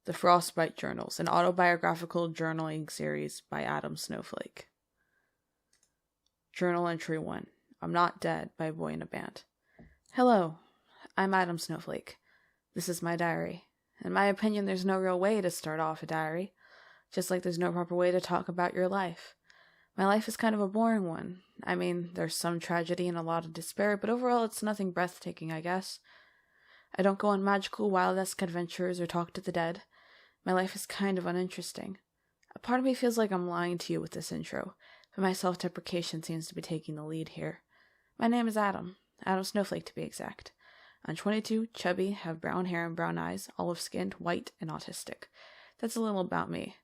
The Frostbite Journals, an autobiographical journaling series by Adam Snowflake. Journal Entry 1. I'm Not Dead by Boy in a Band. Hello, I'm Adam Snowflake. This is my diary. In my opinion, there's no real way to start off a diary, just like there's no proper way to talk about your life. My life is kind of a boring one. I mean, there's some tragedy and a lot of despair, but overall it's nothing breathtaking, I guess. I don't go on magical, wild-esque adventures or talk to the dead. My life is kind of uninteresting. A part of me feels like I'm lying to you with this intro, but my self-deprecation seems to be taking the lead here. My name is Adam Snowflake to be exact. I'm 22, chubby, have brown hair and brown eyes, olive-skinned, white, and autistic. That's a little about me.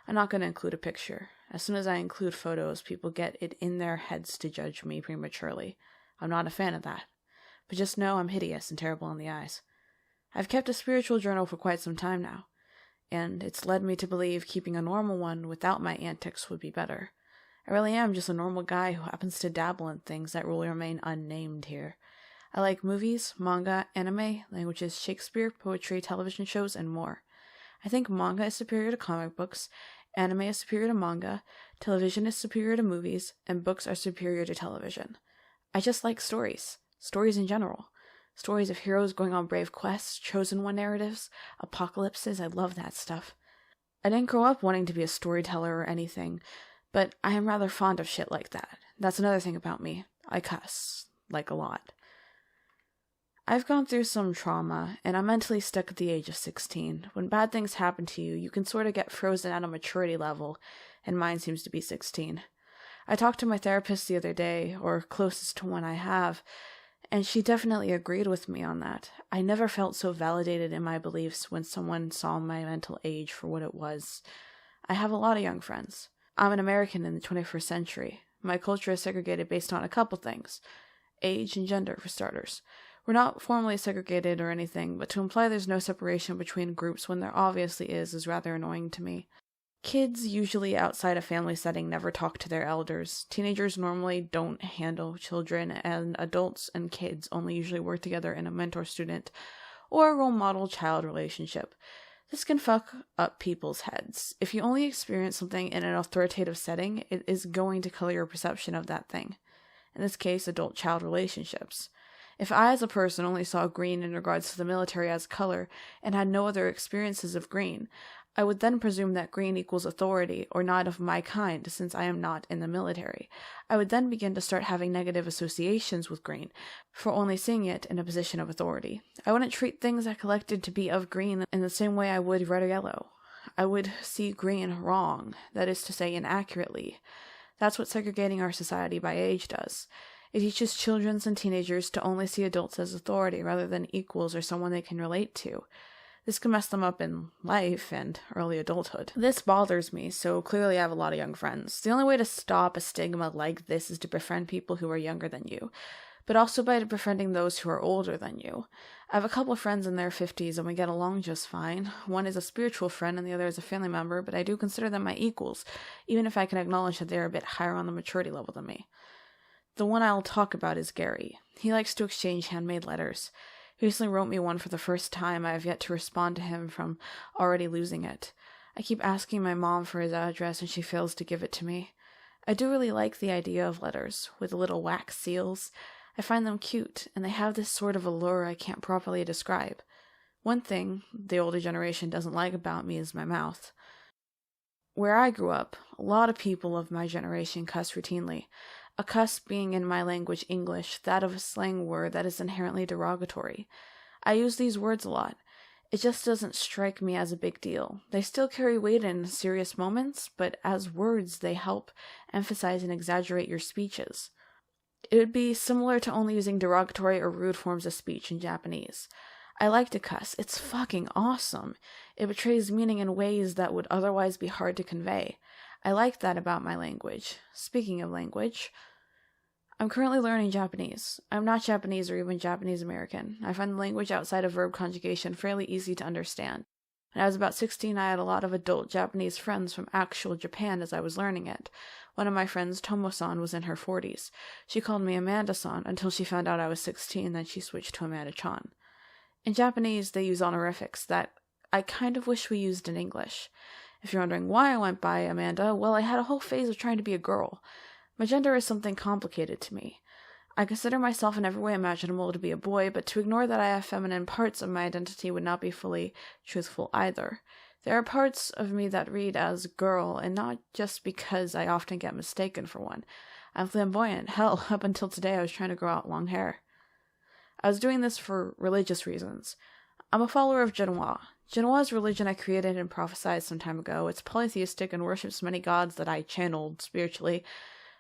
I'm not going to include a picture. As soon as I include photos, people get it in their heads to judge me prematurely. I'm not a fan of that. But just know I'm hideous and terrible in the eyes. I've kept a spiritual journal for quite some time now, and it's led me to believe keeping a normal one without my antics would be better. I really am just a normal guy who happens to dabble in things that will remain unnamed here. I like movies, manga, anime, languages, Shakespeare, poetry, television shows, and more. I think manga is superior to comic books, anime is superior to manga, television is superior to movies, and books are superior to television. I just like stories. Stories in general. Stories of heroes going on brave quests, chosen one narratives, apocalypses. I love that stuff. I didn't grow up wanting to be a storyteller or anything, but I am rather fond of shit like that. That's another thing about me. I cuss. Like a lot. I've gone through some trauma, and I'm mentally stuck at the age of 16. When bad things happen to you, you can sort of get frozen at a maturity level, and mine seems to be 16. I talked to my therapist the other day, or closest to one I have, and she definitely agreed with me on that. I never felt so validated in my beliefs when someone saw my mental age for what it was. I have a lot of young friends. I'm an American in the 21st century. My culture is segregated based on a couple things. Age and gender, for starters. We're not formally segregated or anything, but to imply there's no separation between groups when there obviously is rather annoying to me. Kids, usually outside a family setting, never talk to their elders. Teenagers normally don't handle children, and adults and kids only usually work together in a mentor-student or role model-child relationship. This can fuck up people's heads. If you only experience something in an authoritative setting, it is going to color your perception of that thing. In this case, adult-child relationships. If I as a person only saw green in regards to the military as color and had no other experiences of green, I would then presume that green equals authority, or not of my kind, since I am not in the military. I would then begin to start having negative associations with green, for only seeing it in a position of authority. I wouldn't treat things I collected to be of green in the same way I would red or yellow. I would see green wrong, that is to say, inaccurately. That's what segregating our society by age does. It teaches children and teenagers to only see adults as authority rather than equals or someone they can relate to. This can mess them up in life and early adulthood. This bothers me, so clearly I have a lot of young friends. The only way to stop a stigma like this is to befriend people who are younger than you, but also by befriending those who are older than you. I have a couple of friends in their 50s and we get along just fine. One is a spiritual friend and the other is a family member, but I do consider them my equals, even if I can acknowledge that they're a bit higher on the maturity level than me. The one I'll talk about is Gary. He likes to exchange handmade letters. He recently wrote me one for the first time. I have yet to respond to him from already losing it. I keep asking my mom for his address and she fails to give it to me. I do really like the idea of letters, with little wax seals. I find them cute, and they have this sort of allure I can't properly describe. One thing the older generation doesn't like about me is my mouth. Where I grew up, a lot of people of my generation cuss routinely. A cuss being in my language English, that of a slang word that is inherently derogatory. I use these words a lot. It just doesn't strike me as a big deal. They still carry weight in serious moments, but as words they help emphasize and exaggerate your speeches. It would be similar to only using derogatory or rude forms of speech in Japanese. I like to cuss. It's fucking awesome. It betrays meaning in ways that would otherwise be hard to convey. I like that about my language. Speaking of language, I'm currently learning Japanese. I'm not Japanese or even Japanese American. I find the language outside of verb conjugation fairly easy to understand. When I was about 16, I had a lot of adult Japanese friends from actual Japan as I was learning it. One of my friends, Tomo-san, was in her 40s. She called me Amanda-san until she found out I was 16, then she switched to Amanda-chan. In Japanese, they use honorifics that I kind of wish we used in English. If you're wondering why I went by Amanda, well, I had a whole phase of trying to be a girl. My gender is something complicated to me. I consider myself in every way imaginable to be a boy, but to ignore that I have feminine parts of my identity would not be fully truthful either. There are parts of me that read as girl, and not just because I often get mistaken for one. I'm flamboyant. Hell, up until today I was trying to grow out long hair. I was doing this for religious reasons. I'm a follower of Genoa. Genoa is a religion I created and prophesied some time ago. It's polytheistic and worships many gods that I channeled spiritually.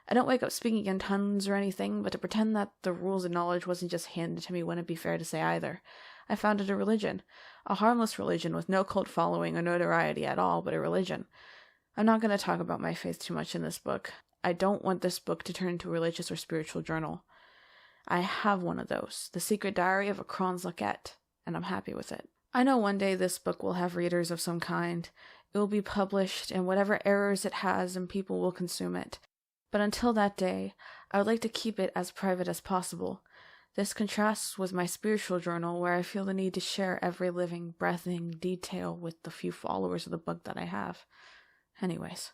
I don't wake up speaking in tongues or anything, but to pretend that the rules of knowledge wasn't just handed to me wouldn't be fair to say either. I founded a religion. A harmless religion with no cult following or notoriety at all, but a religion. I'm not going to talk about my faith too much in this book. I don't want this book to turn into a religious or spiritual journal. I have one of those, The Secret Diary of a Cronslocette, and I'm happy with it. I know one day this book will have readers of some kind. It will be published, and whatever errors it has, and people will consume it. But until that day, I would like to keep it as private as possible. This contrasts with my spiritual journal, where I feel the need to share every living, breathing detail with the few followers of the book that I have. Anyways,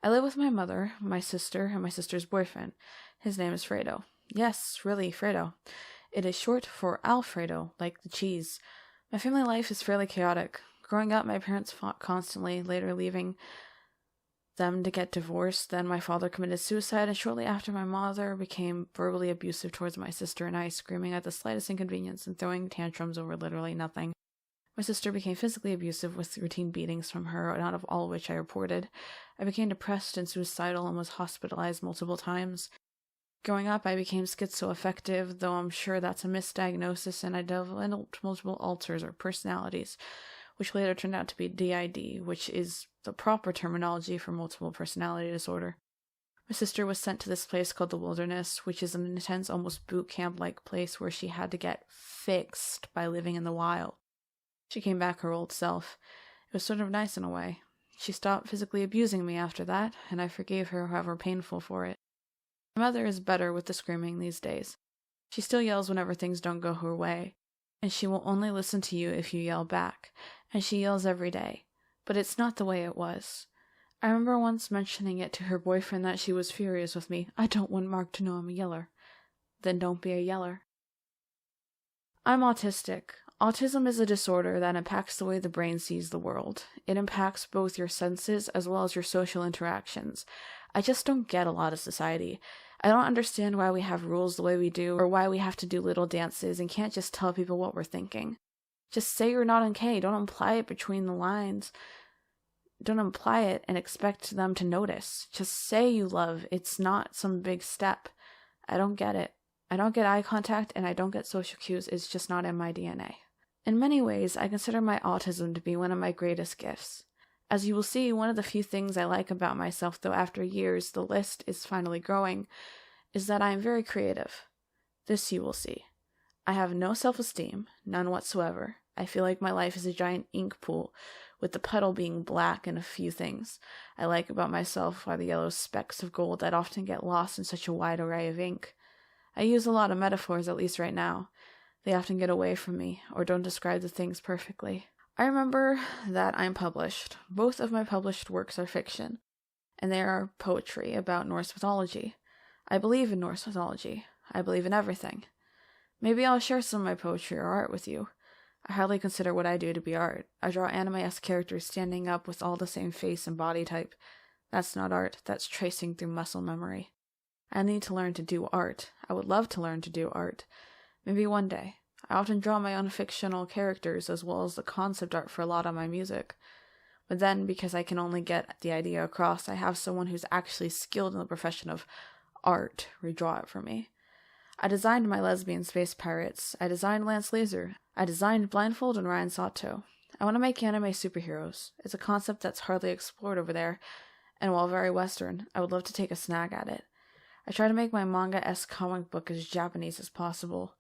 I live with my mother, my sister, and my sister's boyfriend. His name is Fredo. Yes, really, Fredo. It is short for Alfredo, like the cheese. My family life is fairly chaotic. Growing up, my parents fought constantly, later leaving them to get divorced. Then my father committed suicide, and shortly after my mother became verbally abusive towards my sister and I, screaming at the slightest inconvenience and throwing tantrums over literally nothing. My sister became physically abusive with routine beatings from her, not of all of which I reported. I became depressed and suicidal and was hospitalized multiple times. Growing up, I became schizoaffective, though I'm sure that's a misdiagnosis, and I developed multiple alters or personalities, which later turned out to be DID, which is the proper terminology for multiple personality disorder. My sister was sent to this place called the Wilderness, which is an intense, almost boot camp-like place where she had to get fixed by living in the wild. She came back her old self. It was sort of nice in a way. She stopped physically abusing me after that, and I forgave her, however painful for it. My mother is better with the screaming these days. She still yells whenever things don't go her way, and she will only listen to you if you yell back, and she yells every day. But it's not the way it was. I remember once mentioning it to her boyfriend that she was furious with me. I don't want Mark to know I'm a yeller. Then don't be a yeller. I'm autistic. Autism is a disorder that impacts the way the brain sees the world. It impacts both your senses as well as your social interactions. I just don't get a lot of society. I don't understand why we have rules the way we do, or why we have to do little dances and can't just tell people what we're thinking. Just say you're not okay. Don't imply it between the lines. Don't imply it and expect them to notice. Just say you love. It's not some big step. I don't get it. I don't get eye contact and I don't get social cues. It's just not in my DNA. In many ways, I consider my autism to be one of my greatest gifts. As you will see, one of the few things I like about myself, though after years the list is finally growing, is that I am very creative. This you will see. I have no self-esteem, none whatsoever. I feel like my life is a giant ink pool, with the puddle being black and a few things I like about myself are the yellow specks of gold that often get lost in such a wide array of ink. I use a lot of metaphors, at least right now. They often get away from me, or don't describe the things perfectly. I remember that I'm published. Both of my published works are fiction, and they are poetry about Norse mythology. I believe in Norse mythology. I believe in everything. Maybe I'll share some of my poetry or art with you. I hardly consider what I do to be art. I draw anime-esque characters standing up with all the same face and body type. That's not art. That's tracing through muscle memory. I need to learn to do art. I would love to learn to do art. Maybe one day. I often draw my own fictional characters as well as the concept art for a lot of my music. But then, because I can only get the idea across, I have someone who's actually skilled in the profession of art redraw it for me. I designed my lesbian space pirates. I designed Lance Laser. I designed Blindfold and Ryan Sato. I want to make anime superheroes. It's a concept that's hardly explored over there, and while very Western, I would love to take a snag at it. I try to make my manga-esque comic book as Japanese as possible,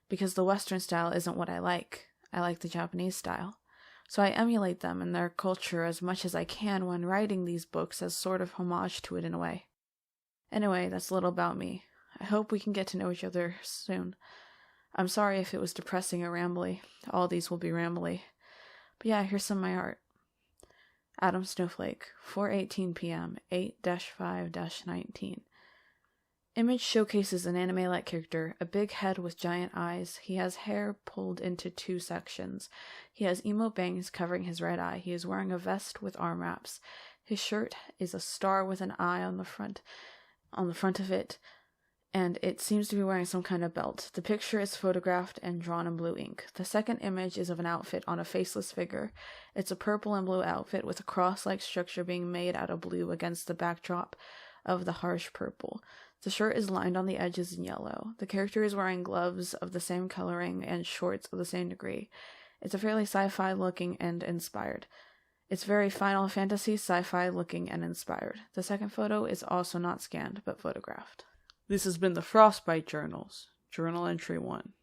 because the Western style isn't what I like. I like the Japanese style. So I emulate them and their culture as much as I can when writing these books as sort of homage to it in a way. Anyway, that's a little about me. I hope we can get to know each other soon. I'm sorry if it was depressing or rambly. All these will be rambly. But yeah, here's some of my art. Adam Snowflake, 4:18 p.m., 8-5-19. Image showcases an anime-like character, a big head with giant eyes. He has hair pulled into 2 sections. He has emo bangs covering his right eye. He is wearing a vest with arm wraps. His shirt is a star with an eye on the front of it, and it seems to be wearing some kind of belt. The picture is photographed and drawn in blue ink. The second image is of an outfit on a faceless figure. It's a purple and blue outfit with a cross-like structure being made out of blue against the backdrop of the harsh purple. The shirt is lined on the edges in yellow. The character is wearing gloves of the same coloring and shorts of the same degree. It's a fairly sci-fi looking and inspired. It's very Final Fantasy sci-fi looking and inspired. The second photo is also not scanned, but photographed. This has been the Frostbite Journals. Journal Entry 1.